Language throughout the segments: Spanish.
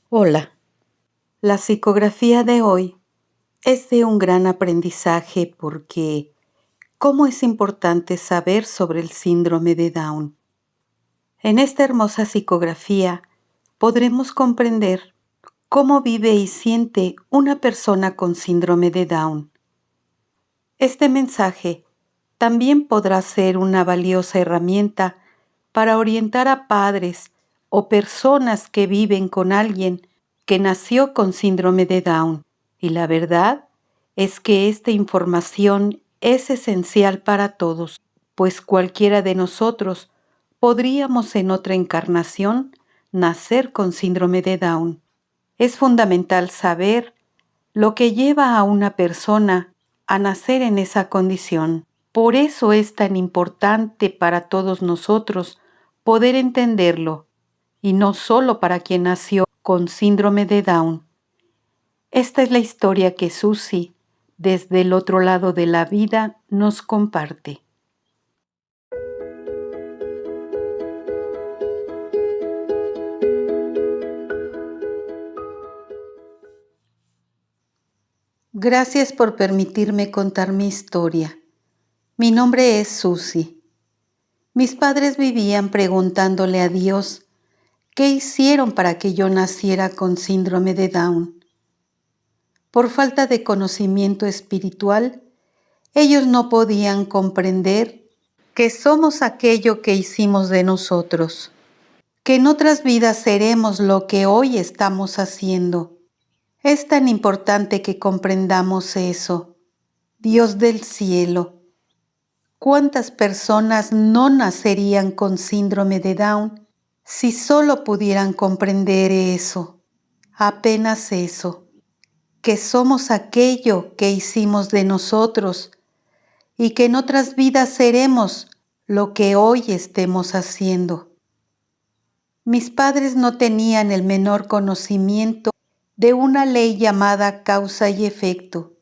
Hola, la psicografía de hoy es de un gran aprendizaje porque cómo es importante saber sobre el síndrome de Down. En esta hermosa psicografía podremos comprender cómo vive y siente una persona con síndrome de Down. Este mensaje también podrá ser una valiosa herramienta para orientar a padres o personas que viven con alguien que nació con síndrome de Down. Y la verdad es que esta información es esencial para todos, pues cualquiera de nosotros podríamos en otra encarnación nacer con síndrome de Down. Es fundamental saber lo que lleva a una persona a nacer en esa condición. Por eso es tan importante para todos nosotros poder entenderlo, y no solo para quien nació con síndrome de Down. Esta es la historia que Susie, desde el otro lado de la vida, nos comparte. Gracias por permitirme contar mi historia. Mi nombre es Susie. Mis padres vivían preguntándole a Dios qué hicieron para que yo naciera con síndrome de Down. Por falta de conocimiento espiritual, ellos no podían comprender que somos aquello que hicimos de nosotros, que en otras vidas seremos lo que hoy estamos haciendo. Es tan importante que comprendamos eso. Dios del cielo, ¿cuántas personas no nacerían con síndrome de Down si solo pudieran comprender eso? Apenas eso, que somos aquello que hicimos de nosotros y que en otras vidas seremos lo que hoy estemos haciendo. Mis padres no tenían el menor conocimiento de una ley llamada causa y efecto,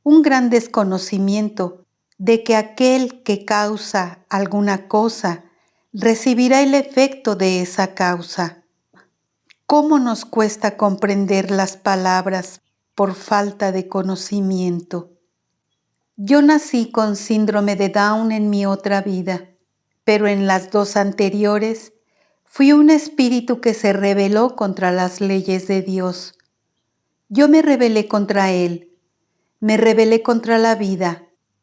un gran desconocimiento de que aquel que causa alguna cosa recibirá el efecto de esa causa. ¿Cómo nos cuesta comprender las palabras por falta de conocimiento? Yo nací con síndrome de Down en mi otra vida, pero en las dos anteriores fui un espíritu que se rebeló contra las leyes de Dios. Yo me rebelé contra Él, me rebelé contra la vida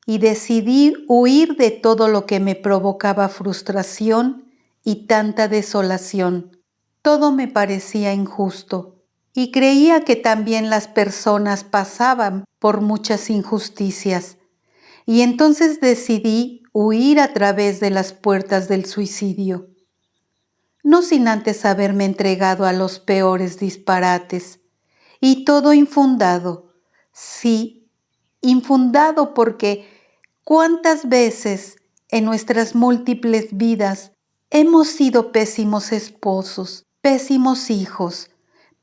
y decidí huir de todo lo que me provocaba frustración y tanta desolación. Todo me parecía injusto y creía que también las personas pasaban por muchas injusticias. Y entonces decidí huir a través de las puertas del suicidio, no sin antes haberme entregado a los peores disparates, y todo infundado, sí, infundado porque cuántas veces en nuestras múltiples vidas hemos sido pésimos esposos, pésimos hijos,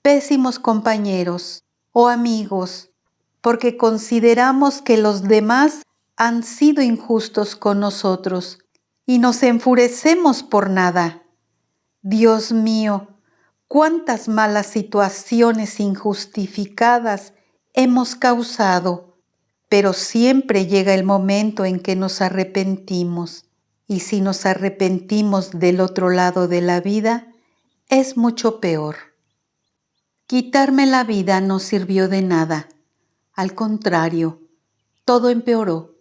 pésimos compañeros o amigos, porque consideramos que los demás han sido injustos con nosotros y nos enfurecemos por nada. Dios mío, cuántas malas situaciones injustificadas hemos causado, pero siempre llega el momento en que nos arrepentimos, y si nos arrepentimos del otro lado de la vida, es mucho peor. Quitarme la vida no sirvió de nada, al contrario, todo empeoró,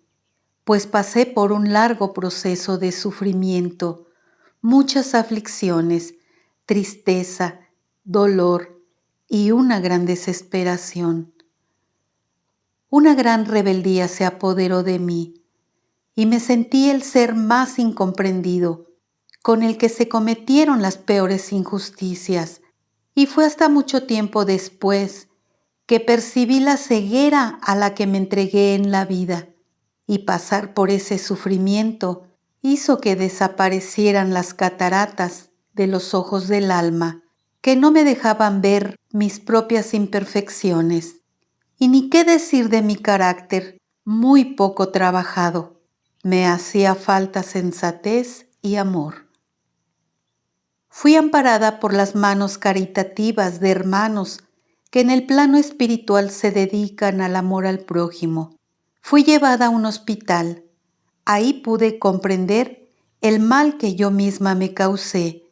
pues pasé por un largo proceso de sufrimiento, muchas aflicciones, tristeza, dolor y una gran desesperación. Una gran rebeldía se apoderó de mí y me sentí el ser más incomprendido, con el que se cometieron las peores injusticias, y fue hasta mucho tiempo después que percibí la ceguera a la que me entregué en la vida, y pasar por ese sufrimiento hizo que desaparecieran las cataratas de los ojos del alma, que no me dejaban ver mis propias imperfecciones. Y ni qué decir de mi carácter, muy poco trabajado. Me hacía falta sensatez y amor. Fui amparada por las manos caritativas de hermanos que en el plano espiritual se dedican al amor al prójimo. Fui llevada a un hospital. Ahí pude comprender el mal que yo misma me causé.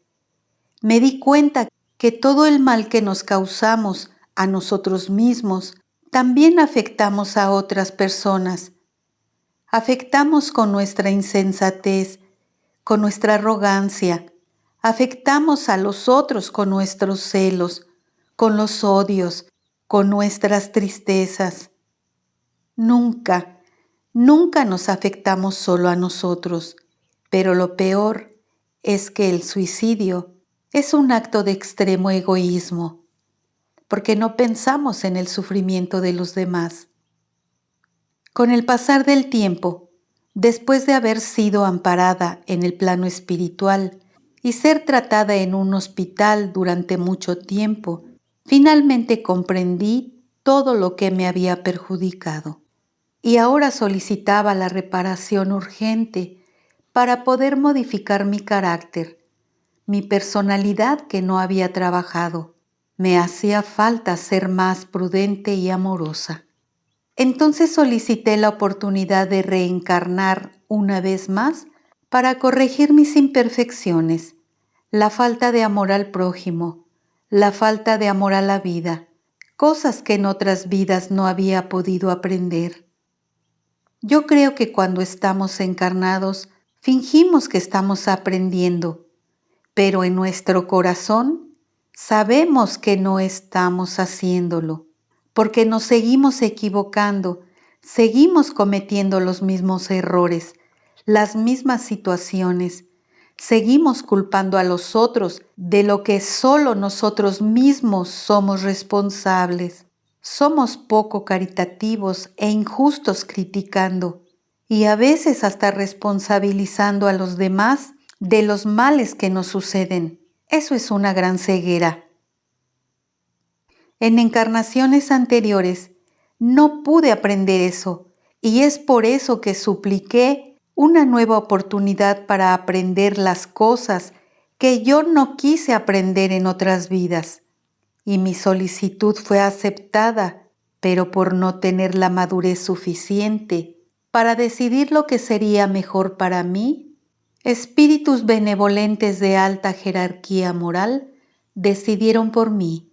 Me di cuenta que todo el mal que nos causamos a nosotros mismos también afectamos a otras personas. Afectamos con nuestra insensatez, con nuestra arrogancia. Afectamos a los otros con nuestros celos, con los odios, con nuestras tristezas. Nunca, nunca nos afectamos solo a nosotros, pero lo peor es que el suicidio es un acto de extremo egoísmo, porque no pensamos en el sufrimiento de los demás. Con el pasar del tiempo, después de haber sido amparada en el plano espiritual y ser tratada en un hospital durante mucho tiempo, finalmente comprendí todo lo que me había perjudicado. Y ahora solicitaba la reparación urgente para poder modificar mi carácter, mi personalidad que no había trabajado. Me hacía falta ser más prudente y amorosa. Entonces solicité la oportunidad de reencarnar una vez más para corregir mis imperfecciones, la falta de amor al prójimo, la falta de amor a la vida, cosas que en otras vidas no había podido aprender. Yo creo que cuando estamos encarnados, fingimos que estamos aprendiendo, pero en nuestro corazón sabemos que no estamos haciéndolo, porque nos seguimos equivocando, seguimos cometiendo los mismos errores, las mismas situaciones, seguimos culpando a los otros de lo que solo nosotros mismos somos responsables. Somos poco caritativos e injustos criticando y a veces hasta responsabilizando a los demás de los males que nos suceden. Eso es una gran ceguera. En encarnaciones anteriores no pude aprender eso y es por eso que supliqué una nueva oportunidad para aprender las cosas que yo no quise aprender en otras vidas. Y mi solicitud fue aceptada, pero por no tener la madurez suficiente para decidir lo que sería mejor para mí, espíritus benevolentes de alta jerarquía moral decidieron por mí,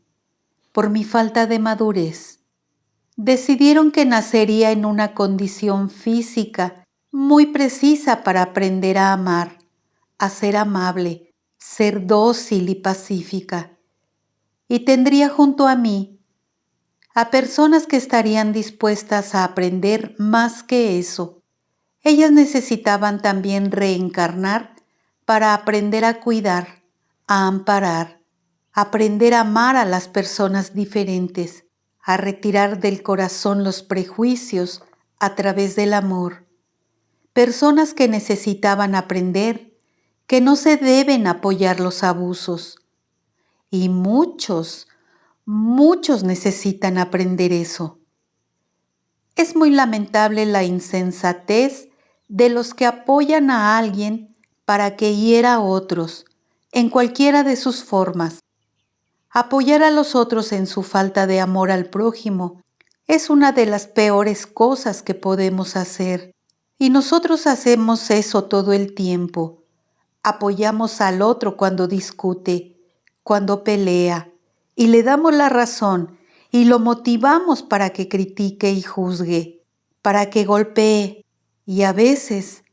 por mi falta de madurez. Decidieron que nacería en una condición física muy precisa para aprender a amar, a ser amable, ser dócil y pacífica. Y tendría junto a mí a personas que estarían dispuestas a aprender más que eso. Ellas necesitaban también reencarnar para aprender a cuidar, a amparar, aprender a amar a las personas diferentes, a retirar del corazón los prejuicios a través del amor. Personas que necesitaban aprender que no se deben apoyar los abusos. Y muchos necesitan aprender eso. Es muy lamentable la insensatez de los que apoyan a alguien para que hiera a otros, en cualquiera de sus formas. Apoyar a los otros en su falta de amor al prójimo es una de las peores cosas que podemos hacer. Y nosotros hacemos eso todo el tiempo. Apoyamos al otro cuando discute, cuando pelea, y le damos la razón y lo motivamos para que critique y juzgue, para que golpee y a veces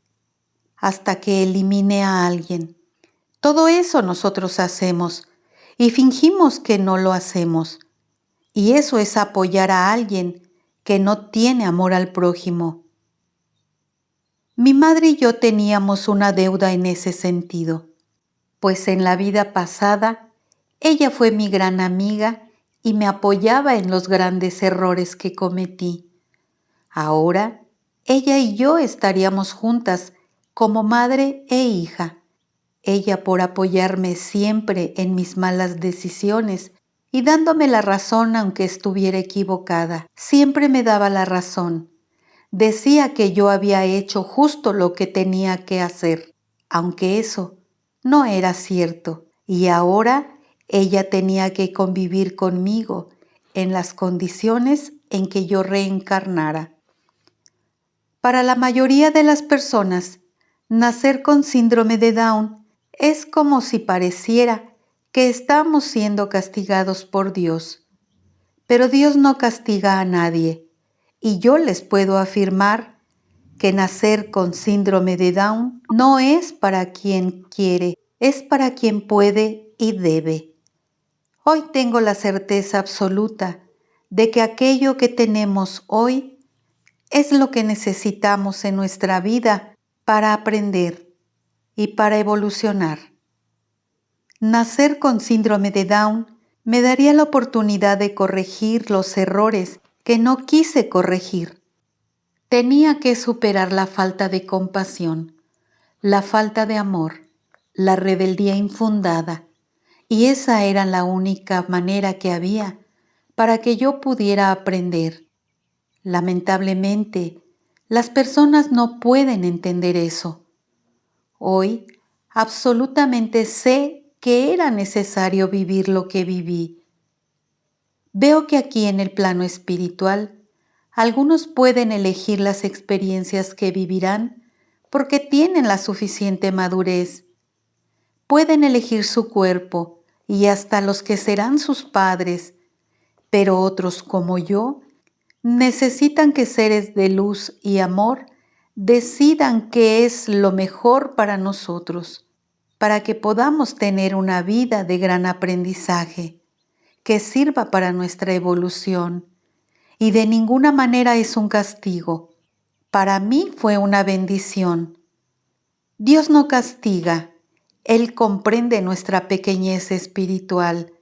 hasta que elimine a alguien. Todo eso nosotros hacemos y fingimos que no lo hacemos. Y eso es apoyar a alguien que no tiene amor al prójimo. Mi madre y yo teníamos una deuda en ese sentido, pues en la vida pasada ella fue mi gran amiga y me apoyaba en los grandes errores que cometí. Ahora, ella y yo estaríamos juntas como madre e hija. Ella por apoyarme siempre en mis malas decisiones y dándome la razón aunque estuviera equivocada. Siempre me daba la razón. Decía que yo había hecho justo lo que tenía que hacer, aunque eso no era cierto. y ahora ella tenía que convivir conmigo en las condiciones en que yo reencarnara. Para la mayoría de las personas, nacer con síndrome de Down es como si pareciera que estamos siendo castigados por Dios. Pero Dios no castiga a nadie, y yo les puedo afirmar que nacer con síndrome de Down no es para quien quiere, es para quien puede y debe. Hoy tengo la certeza absoluta de que aquello que tenemos hoy es lo que necesitamos en nuestra vida para aprender y para evolucionar. Nacer con síndrome de Down me daría la oportunidad de corregir los errores que no quise corregir. Tenía que superar la falta de compasión, la falta de amor, la rebeldía infundada, y esa era la única manera que había para que yo pudiera aprender. Lamentablemente, las personas no pueden entender eso. Hoy, absolutamente sé que era necesario vivir lo que viví. Veo que aquí en el plano espiritual, algunos pueden elegir las experiencias que vivirán porque tienen la suficiente madurez. Pueden elegir su cuerpo y hasta los que serán sus padres, pero otros como yo necesitan que seres de luz y amor decidan qué es lo mejor para nosotros, para que podamos tener una vida de gran aprendizaje, que sirva para nuestra evolución. Y de ninguna manera es un castigo. Para mí fue una bendición. Dios no castiga, Él comprende nuestra pequeñez espiritual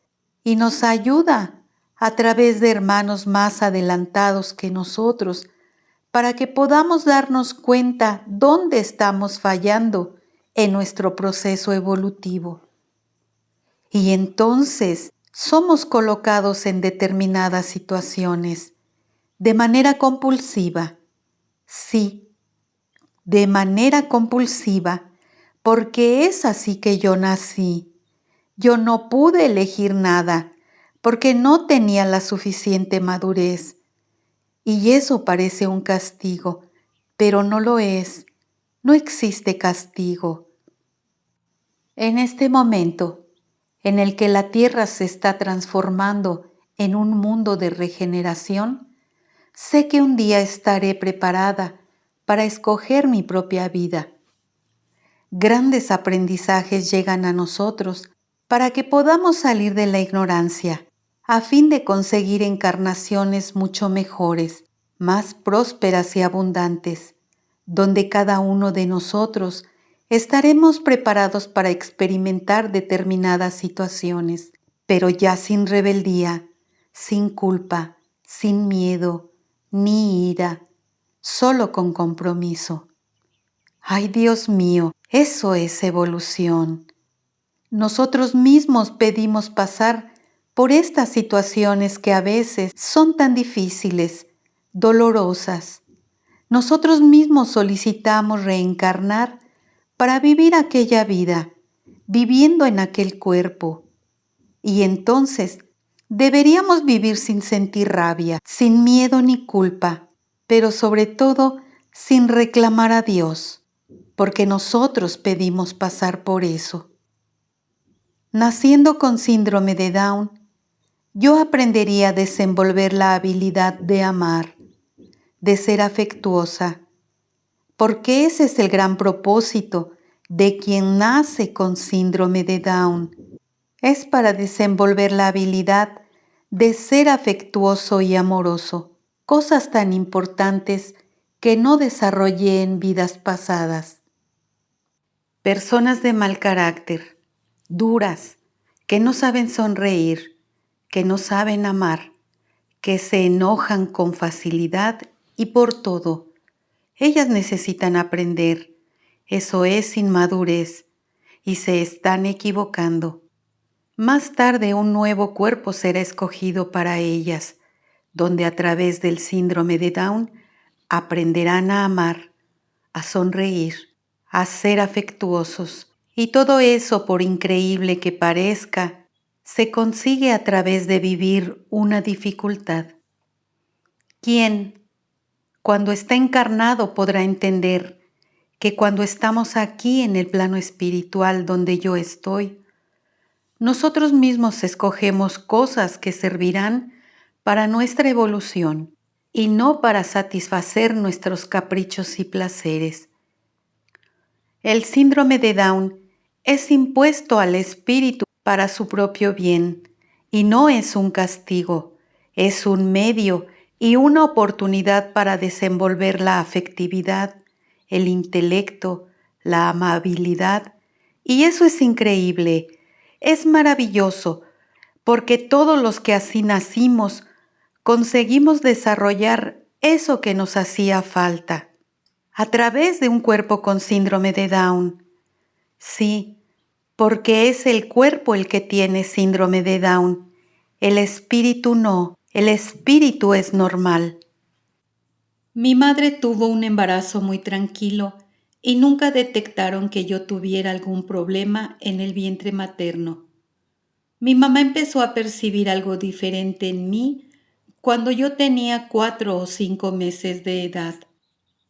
y nos ayuda a través de hermanos más adelantados que nosotros para que podamos darnos cuenta dónde estamos fallando en nuestro proceso evolutivo. Y entonces somos colocados en determinadas situaciones de manera compulsiva. Sí, de manera compulsiva, porque es así que yo nací. Yo no pude elegir nada, porque no tenía la suficiente madurez. Y eso parece un castigo, pero no lo es. No existe castigo. En este momento, en el que la tierra se está transformando en un mundo de regeneración, sé que un día estaré preparada para escoger mi propia vida. Grandes aprendizajes llegan a nosotros para que podamos salir de la ignorancia, a fin de conseguir encarnaciones mucho mejores, más prósperas y abundantes, donde cada uno de nosotros estaremos preparados para experimentar determinadas situaciones, pero ya sin rebeldía, sin culpa, sin miedo, ni ira, solo con compromiso. ¡Ay, Dios mío! Eso es evolución. Nosotros mismos pedimos pasar por estas situaciones que a veces son tan difíciles, dolorosas. Nosotros mismos solicitamos reencarnar para vivir aquella vida, viviendo en aquel cuerpo. Y entonces deberíamos vivir sin sentir rabia, sin miedo ni culpa, pero sobre todo sin reclamar a Dios, porque nosotros pedimos pasar por eso. Naciendo con síndrome de Down, yo aprendería a desenvolver la habilidad de amar, de ser afectuosa, porque ese es el gran propósito de quien nace con síndrome de Down. Es para desenvolver la habilidad de ser afectuoso y amoroso, cosas tan importantes que no desarrollé en vidas pasadas. Personas de mal carácter, duras, que no saben sonreír, que no saben amar, que se enojan con facilidad y por todo. Ellas necesitan aprender. Eso es inmadurez y se están equivocando. Más tarde un nuevo cuerpo será escogido para ellas, donde a través del síndrome de Down aprenderán a amar, a sonreír, a ser afectuosos Y todo eso, por increíble que parezca, se consigue a través de vivir una dificultad. ¿Quién, cuando está encarnado, podrá entender que cuando estamos aquí en el plano espiritual donde yo estoy, nosotros mismos escogemos cosas que servirán para nuestra evolución y no para satisfacer nuestros caprichos y placeres? El síndrome de Down es impuesto al espíritu para su propio bien y no es un castigo, es un medio y una oportunidad para desenvolver la afectividad, el intelecto, la amabilidad. Y eso es increíble, es maravilloso, porque todos los que así nacimos conseguimos desarrollar eso que nos hacía falta a través de un cuerpo con síndrome de Down. Sí, porque es el cuerpo el que tiene síndrome de Down. El espíritu no, el espíritu es normal. Mi madre tuvo un embarazo muy tranquilo y nunca detectaron que yo tuviera algún problema en el vientre materno. Mi mamá empezó a percibir algo diferente en mí cuando yo tenía 4 o 5 meses de edad.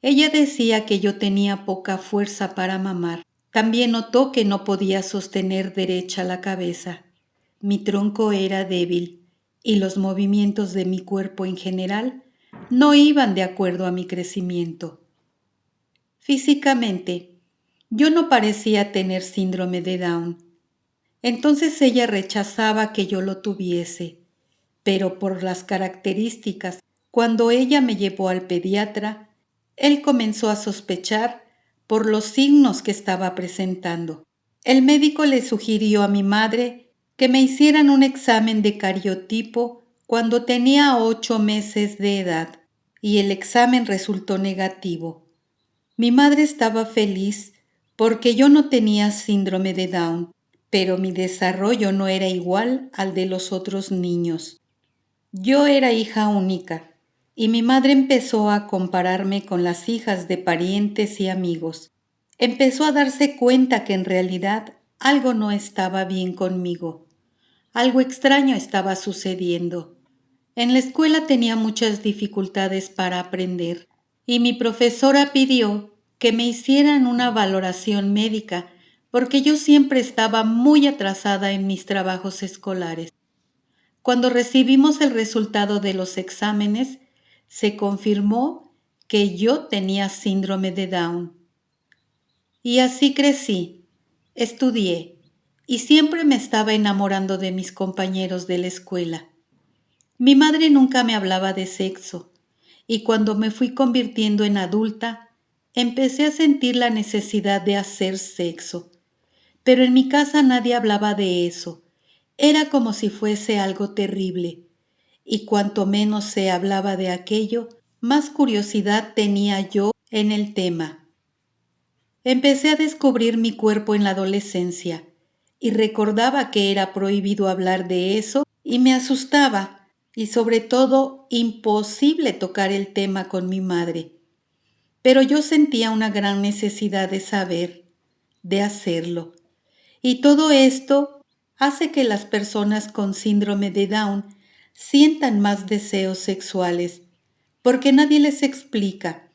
Ella decía que yo tenía poca fuerza para mamar. También notó que no podía sostener derecha la cabeza. Mi tronco era débil y los movimientos de mi cuerpo en general no iban de acuerdo a mi crecimiento. Físicamente, yo no parecía tener síndrome de Down. Entonces ella rechazaba que yo lo tuviese, pero por las características, cuando ella me llevó al pediatra, él comenzó a sospechar por los signos que estaba presentando. El médico le sugirió a mi madre que me hicieran un examen de cariotipo cuando tenía 8 meses de edad y el examen resultó negativo. Mi madre estaba feliz porque yo no tenía síndrome de Down, pero mi desarrollo no era igual al de los otros niños. Yo era hija única y mi madre empezó a compararme con las hijas de parientes y amigos. Empezó a darse cuenta que en realidad algo no estaba bien conmigo. Algo extraño estaba sucediendo. En la escuela tenía muchas dificultades para aprender y mi profesora pidió que me hicieran una valoración médica porque yo siempre estaba muy atrasada en mis trabajos escolares. Cuando recibimos el resultado de los exámenes, se confirmó que yo tenía síndrome de Down. Y así crecí, estudié y siempre me estaba enamorando de mis compañeros de la escuela. Mi madre nunca me hablaba de sexo y cuando me fui convirtiendo en adulta, empecé a sentir la necesidad de hacer sexo. Pero en mi casa nadie hablaba de eso. Era como si fuese algo terrible. Y cuanto menos se hablaba de aquello, más curiosidad tenía yo en el tema. Empecé a descubrir mi cuerpo en la adolescencia y recordaba que era prohibido hablar de eso y me asustaba y sobre todo imposible tocar el tema con mi madre. Pero yo sentía una gran necesidad de saber, de hacerlo. Y todo esto hace que las personas con síndrome de Down sientan más deseos sexuales, porque nadie les explica.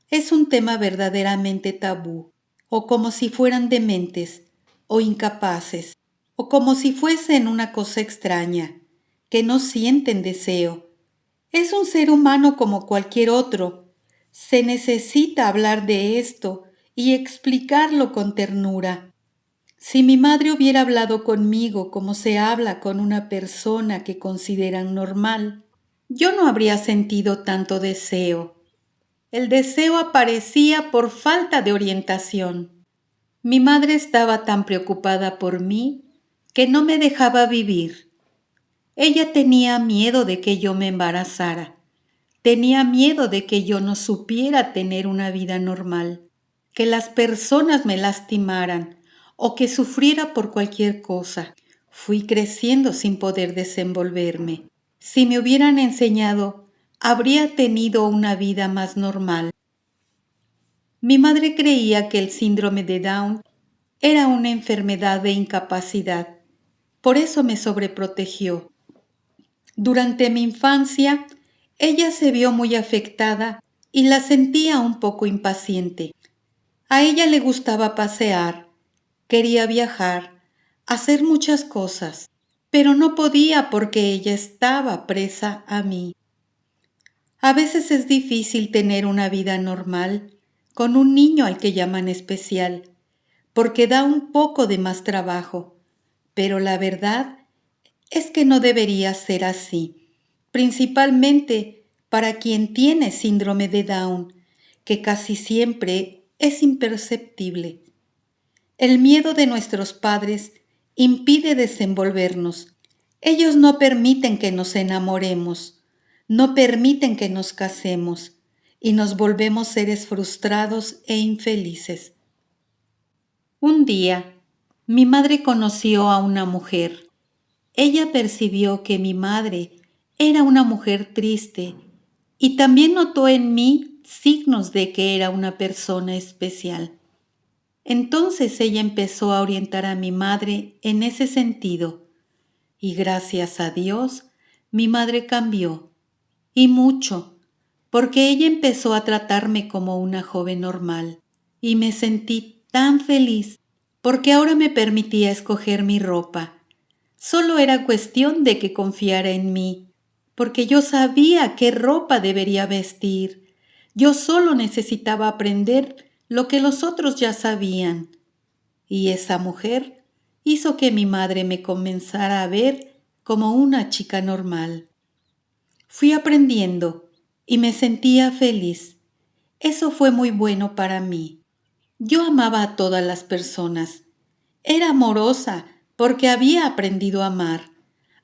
Es un tema verdaderamente tabú, o como si fueran dementes, o incapaces, o como si fuesen una cosa extraña, que no sienten deseo. Es un ser humano como cualquier otro. Se necesita hablar de esto y explicarlo con ternura. Si mi madre hubiera hablado conmigo como se habla con una persona que consideran normal, yo no habría sentido tanto deseo. El deseo aparecía por falta de orientación. Mi madre estaba tan preocupada por mí que no me dejaba vivir. Ella tenía miedo de que yo me embarazara. Tenía miedo de que yo no supiera tener una vida normal, que las personas me lastimaran o que sufriera por cualquier cosa. Fui creciendo sin poder desenvolverme. Si me hubieran enseñado, habría tenido una vida más normal. Mi madre creía que el síndrome de Down era una enfermedad de incapacidad. Por eso me sobreprotegió. Durante mi infancia, ella se vio muy afectada y la sentía un poco impaciente. A ella le gustaba pasear, quería viajar, hacer muchas cosas, pero no podía porque ella estaba presa a mí. A veces es difícil tener una vida normal con un niño al que llaman especial, porque da un poco de más trabajo, pero la verdad es que no debería ser así, principalmente para quien tiene síndrome de Down, que casi siempre es imperceptible. El miedo de nuestros padres impide desenvolvernos. Ellos no permiten que nos enamoremos, no permiten que nos casemos y nos volvemos seres frustrados e infelices. Un día, mi madre conoció a una mujer. Ella percibió que mi madre era una mujer triste y también notó en mí signos de que era una persona especial. Entonces ella empezó a orientar a mi madre en ese sentido y gracias a Dios mi madre cambió y mucho porque ella empezó a tratarme como una joven normal y me sentí tan feliz porque ahora me permitía escoger mi ropa. Solo era cuestión de que confiara en mí, porque yo sabía qué ropa debería vestir. Yo solo necesitaba aprender lo que los otros ya sabían. Y esa mujer hizo que mi madre me comenzara a ver como una chica normal. Fui aprendiendo y me sentía feliz. Eso fue muy bueno para mí. Yo amaba a todas las personas. Era amorosa porque había aprendido a amar.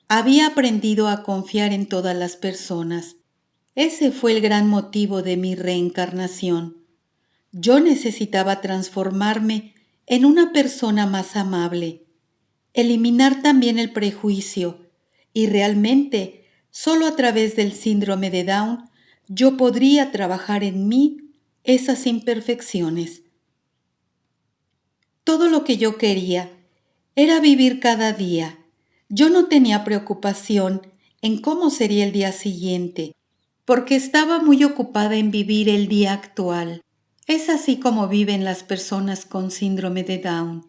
Había aprendido a confiar en todas las personas. Ese fue el gran motivo de mi reencarnación. Yo necesitaba transformarme en una persona más amable, eliminar también el prejuicio y realmente solo a través del síndrome de Down yo podría trabajar en mí esas imperfecciones. Todo lo que yo quería era vivir cada día. Yo no tenía preocupación en cómo sería el día siguiente, porque estaba muy ocupada en vivir el día actual. Es así como viven las personas con síndrome de Down.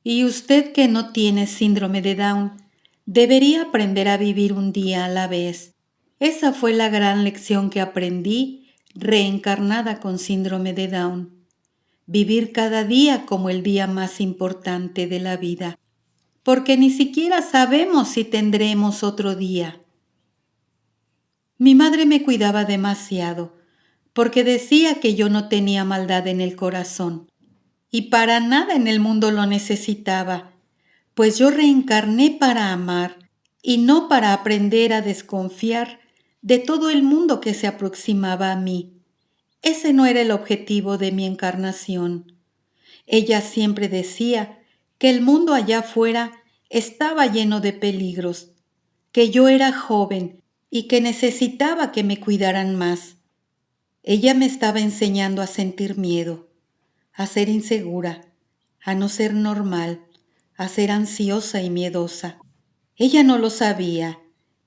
Y usted que no tiene síndrome de Down, debería aprender a vivir un día a la vez. Esa fue la gran lección que aprendí reencarnada con síndrome de Down. Vivir cada día como el día más importante de la vida, porque ni siquiera sabemos si tendremos otro día. Mi madre me cuidaba demasiado, porque decía que yo no tenía maldad en el corazón, y para nada en el mundo lo necesitaba, pues yo reencarné para amar y no para aprender a desconfiar de todo el mundo que se aproximaba a mí. Ese no era el objetivo de mi encarnación. Ella siempre decía que el mundo allá afuera estaba lleno de peligros, que yo era joven y que necesitaba que me cuidaran más. Ella me estaba enseñando a sentir miedo, a ser insegura, a no ser normal, a ser ansiosa y miedosa. Ella no lo sabía,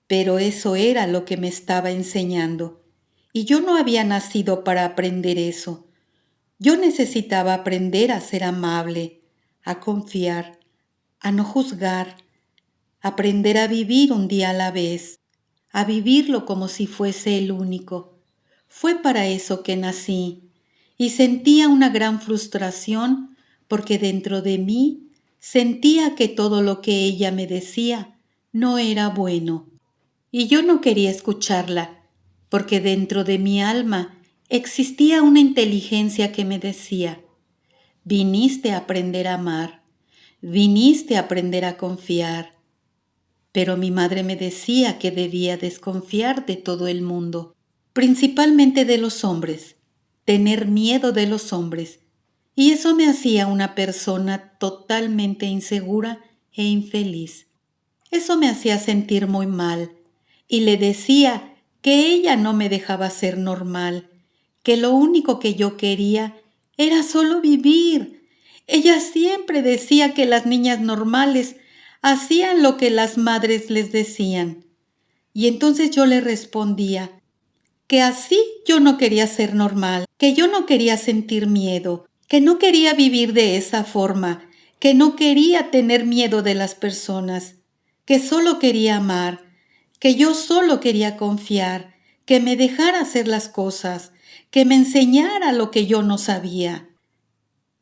pero eso era lo que me estaba enseñando. Y yo no había nacido para aprender eso. Yo necesitaba aprender a ser amable, a confiar, a no juzgar, aprender a vivir un día a la vez, a vivirlo como si fuese el único. Fue para eso que nací y sentía una gran frustración porque dentro de mí sentía que todo lo que ella me decía no era bueno. Y yo no quería escucharla, porque dentro de mi alma existía una inteligencia que me decía: viniste a aprender a amar, viniste a aprender a confiar. Pero mi madre me decía que debía desconfiar de todo el mundo, principalmente de los hombres, tener miedo de los hombres, y eso me hacía una persona totalmente insegura e infeliz. Eso me hacía sentir muy mal, y le decía que ella no me dejaba ser normal, que lo único que yo quería era solo vivir, Ella siempre decía que las niñas normales hacían lo que las madres les decían. Y entonces yo le respondía que así yo no quería ser normal, que yo no quería sentir miedo, que no quería vivir de esa forma, que no quería tener miedo de las personas, que solo quería amar, que yo solo quería confiar, que me dejara hacer las cosas, que me enseñara lo que yo no sabía.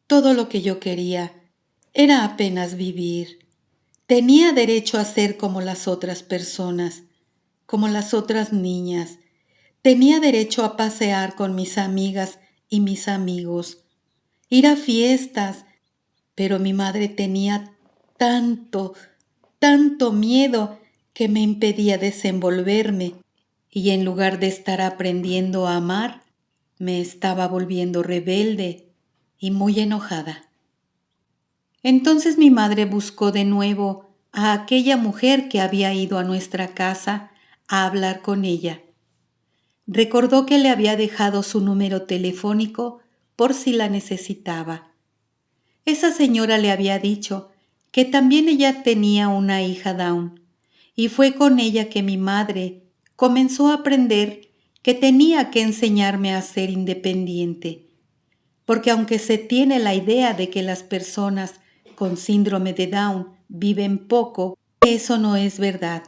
Todo lo que yo quería era apenas vivir. Tenía derecho a ser como las otras personas, como las otras niñas. Tenía derecho a pasear con mis amigas y mis amigos, ir a fiestas, pero mi madre tenía tanto miedo que me impedía desenvolverme y en lugar de estar aprendiendo a amar, me estaba volviendo rebelde y muy enojada. Entonces mi madre buscó de nuevo a aquella mujer que había ido a nuestra casa a hablar con ella. Recordó que le había dejado su número telefónico por si la necesitaba. Esa señora le había dicho que también ella tenía una hija Down, y fue con ella que mi madre comenzó a aprender que tenía que enseñarme a ser independiente, porque aunque se tiene la idea de que las personas con síndrome de Down viven poco, eso no es verdad.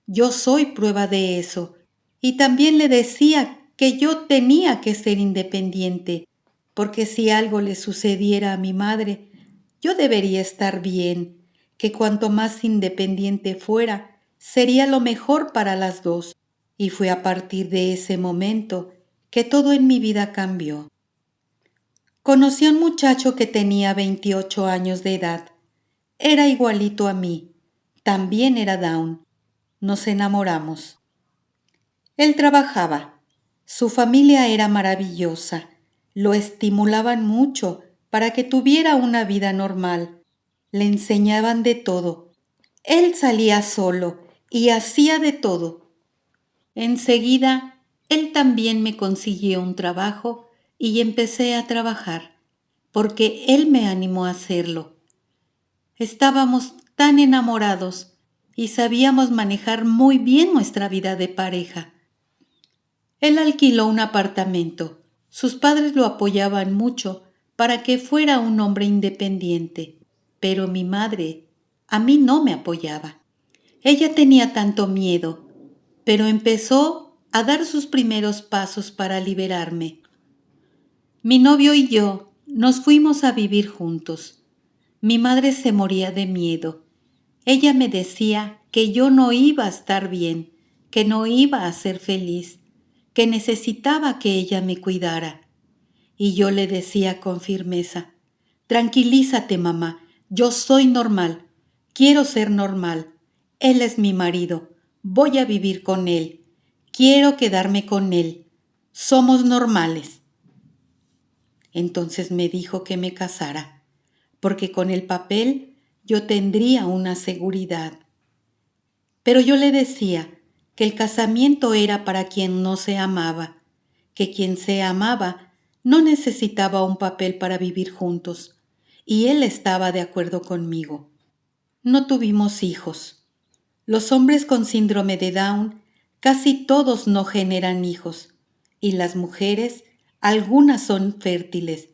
Yo soy prueba de eso. Y también le decía que yo tenía que ser independiente, porque si algo le sucediera a mi madre, yo debería estar bien, que cuanto más independiente fuera, sería lo mejor para las dos. Y fue a partir de ese momento que todo en mi vida cambió. Conocí a un muchacho que tenía 28 años de edad. Era igualito a mí. También era Down. Nos enamoramos. Él trabajaba. Su familia era maravillosa. Lo estimulaban mucho para que tuviera una vida normal. Le enseñaban de todo. Él salía solo y hacía de todo. Enseguida, él también me consiguió un trabajo y empecé a trabajar, porque él me animó a hacerlo. Estábamos tan enamorados y sabíamos manejar muy bien nuestra vida de pareja. Él alquiló un apartamento. Sus padres lo apoyaban mucho para que fuera un hombre independiente, pero mi madre a mí no me apoyaba. Ella tenía tanto miedo, pero empezó a dar sus primeros pasos para liberarme. Mi novio y yo nos fuimos a vivir juntos. Mi madre se moría de miedo. Ella me decía que yo no iba a estar bien, que no iba a ser feliz, que necesitaba que ella me cuidara. Y yo le decía con firmeza, tranquilízate, mamá, yo soy normal, quiero ser normal. Él es mi marido, voy a vivir con él, quiero quedarme con él, somos normales. Entonces me dijo que me casara, porque con el papel yo tendría una seguridad. Pero yo le decía que el casamiento era para quien no se amaba, que quien se amaba no necesitaba un papel para vivir juntos, y él estaba de acuerdo conmigo. No tuvimos hijos. Los hombres con síndrome de Down casi todos no generan hijos, y las mujeres, algunas son fértiles,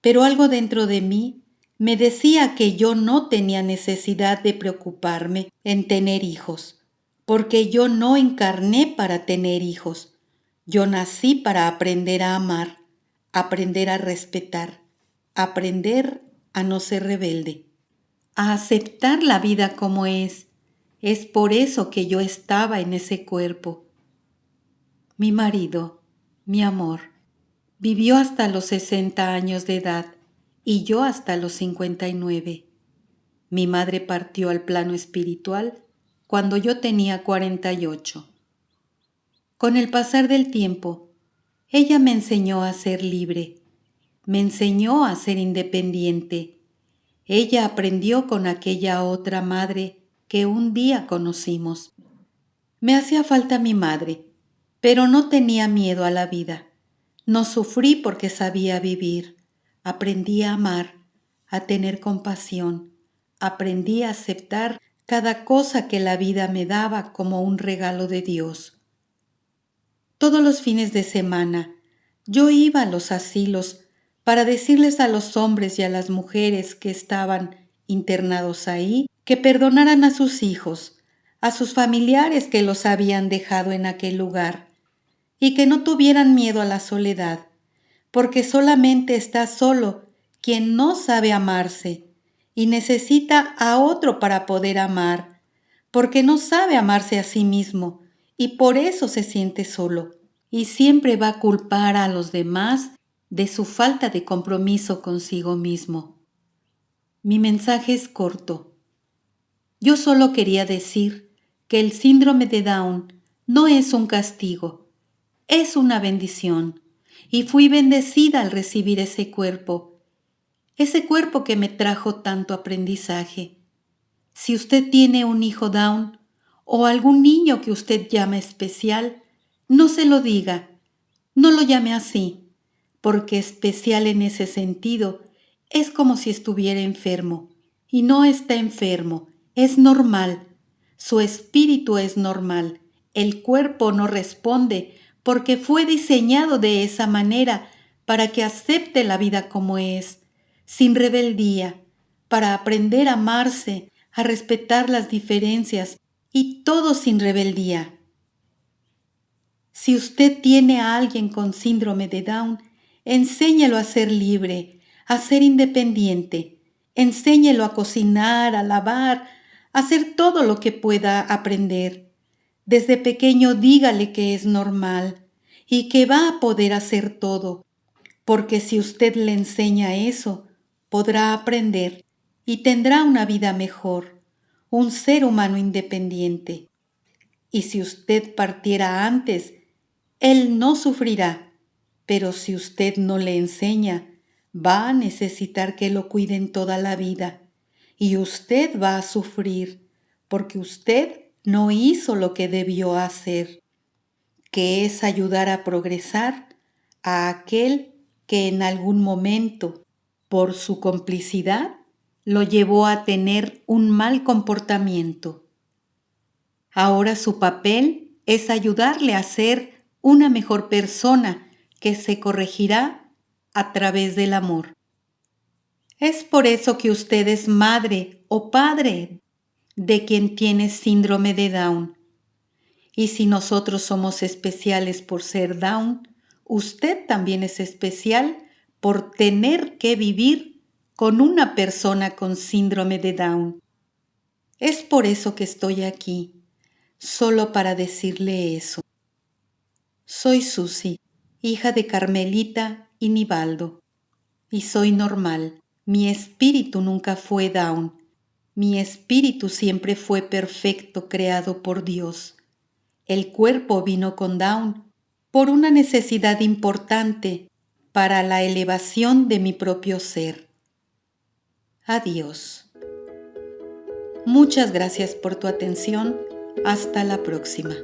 pero algo dentro de mí me decía que yo no tenía necesidad de preocuparme en tener hijos, porque yo no encarné para tener hijos. Yo nací para aprender a amar, aprender a respetar, aprender a no ser rebelde, a aceptar la vida como es. Es por eso que yo estaba en ese cuerpo. Mi marido, mi amor, vivió hasta los 60 años de edad y yo hasta los 59. Mi madre partió al plano espiritual cuando yo tenía 48. Con el pasar del tiempo, ella me enseñó a ser libre, me enseñó a ser independiente. Ella aprendió con aquella otra madre que un día conocimos. Me hacía falta mi madre, pero no tenía miedo a la vida. No sufrí porque sabía vivir. Aprendí a amar, a tener compasión. Aprendí a aceptar cada cosa que la vida me daba como un regalo de Dios. Todos los fines de semana yo iba a los asilos para decirles a los hombres y a las mujeres que estaban internados ahí que perdonaran a sus hijos, a sus familiares que los habían dejado en aquel lugar, y que no tuvieran miedo a la soledad, porque solamente está solo quien no sabe amarse y necesita a otro para poder amar, porque no sabe amarse a sí mismo y por eso se siente solo y siempre va a culpar a los demás de su falta de compromiso consigo mismo. Mi mensaje es corto. Yo solo quería decir que el síndrome de Down no es un castigo, es una bendición, y fui bendecida al recibir ese cuerpo que me trajo tanto aprendizaje. Si usted tiene un hijo Down o algún niño que usted llama especial, no se lo diga, no lo llame así, porque especial en ese sentido es como si estuviera enfermo, y no está enfermo, es normal. Su espíritu es normal, el cuerpo no responde porque fue diseñado de esa manera para que acepte la vida como es, sin rebeldía, para aprender a amarse, a respetar las diferencias y todo sin rebeldía. Si usted tiene a alguien con síndrome de Down, enséñelo a ser libre, a ser independiente. Enséñelo a cocinar, a lavar, a hacer todo lo que pueda aprender. Desde pequeño dígale que es normal y que va a poder hacer todo, porque si usted le enseña eso, podrá aprender y tendrá una vida mejor, un ser humano independiente. Y si usted partiera antes, él no sufrirá, pero si usted no le enseña, va a necesitar que lo cuiden toda la vida y usted va a sufrir porque usted no hizo lo que debió hacer, que es ayudar a progresar a aquel que en algún momento, por su complicidad, lo llevó a tener un mal comportamiento. Ahora su papel es ayudarle a ser una mejor persona que se corregirá a través del amor. Es por eso que usted es madre o padre de quien tiene síndrome de Down. Y si nosotros somos especiales por ser Down, usted también es especial por tener que vivir con una persona con síndrome de Down. Es por eso que estoy aquí, solo para decirle eso. Soy Susi, hija de Carmelita y Nivaldo, y soy normal. Mi espíritu nunca fue Down. Mi espíritu siempre fue perfecto, creado por Dios. El cuerpo vino con Down por una necesidad importante para la elevación de mi propio ser. Adiós. Muchas gracias por tu atención. Hasta la próxima.